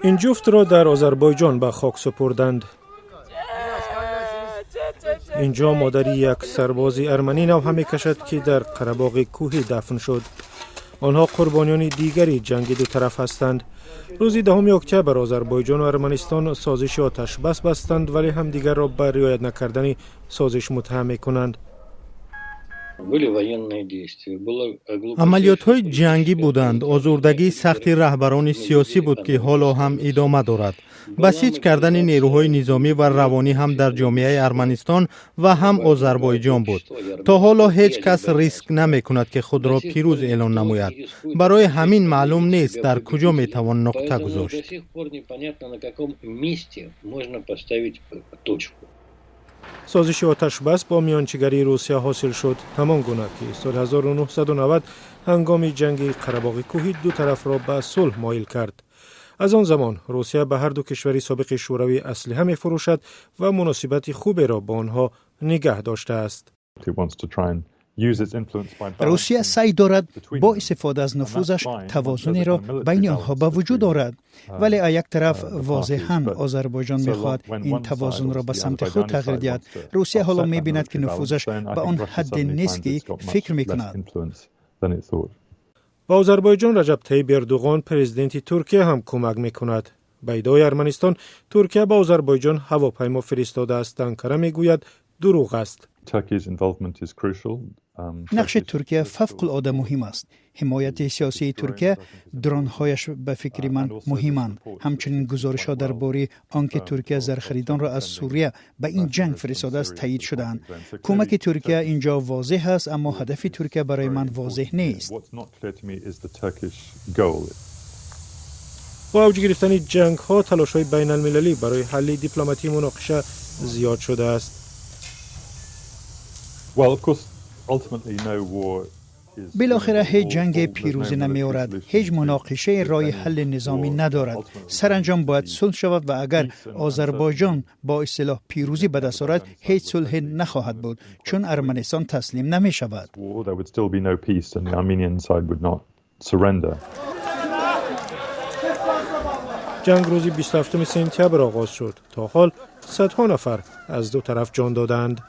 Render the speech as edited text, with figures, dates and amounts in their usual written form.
این جفت را در آذربایجان به خاک سپردند. اینجا مادری یک سرباز ارمنی نو همی کشد که در قره‌باغ کوهی دفن شد. آنها قربانیان دیگری جنگ دو طرف هستند. روز 10 اکتبر آذربایجان و ارمنستان سازش آتش بس بستند ولی همدیگر را به رعایت نکردن سازش متهم می‌کنند. عملیات‌های جنگی بودند. آزردگی سختی رهبران سیاسی بود که حالا هم ادامه دارد. بسیج کردن نیروهای نظامی و روانی هم در جامعه ارمنستان و هم آذربایجان بود. تا حالا هیچ کس ریسک نمی‌کند که خود را پیروز اعلان نماید. برای همین معلوم نیست در کجا می‌توان نقطه گذاشت. سازش آتش بس با میانجیگری روسیه حاصل شد، همان گونه که سال 1990 هنگام جنگ قره‌باغ کوهی دو طرف را به صلح مایل کرد. از آن زمان روسیه به هر دو کشور سابق شوروی اسلحه می‌فروشد و مناسبت خوبی را با آنها نگه داشته است. روسیه سعی دارد با استفاده از نفوذش توازنی را بین آنها به وجود آورد، ولی از یک طرف واضحاً آذربایجان می‌خواهد این توازن را به سمت خود تغییر دهد. روسیه حالا می‌بیند که نفوذش به آن حد نیست که فکر می‌کند. با آذربایجان رجب طیب اردوغان پرزیدنت ترکیه هم کمک می‌کند. به ادعای ارمنستان ترکیه به آذربایجان هواپیما فرستاده است. انقره می‌گوید دروغ است. نقش ترکیه فوق‌العاده مهم است. حمایت سیاسی ترکیه، درون‌هایش به فکر من مهمند. همچنین گزارش‌ها درباره آنکه ترکیه زرخریدان را از سوریه به این جنگ فرستاده است تایید شدند. کمک ترکیه اینجا واضح است، اما هدف ترکیه برای من واضح نیست. با اوج گرفتن جنگ‌ها تلاش‌های بین‌المللی برای حل دیپلماتی مناقشه زیاد شده است. بالاخره هیچ جنگ پیروزی نمی‌آورد. هیچ مناقشه راه حل نظامی ندارد. سرانجام باید صلح شود و اگر آذربایجان با اصطلاح پیروزی به دست آورد هیچ صلح نخواهد بود، چون ارمنستان تسلیم نمی‌شود. جنگ روز 27 سپتامبر آغاز شد. تا حال صدها نفر از دو طرف جان دادند.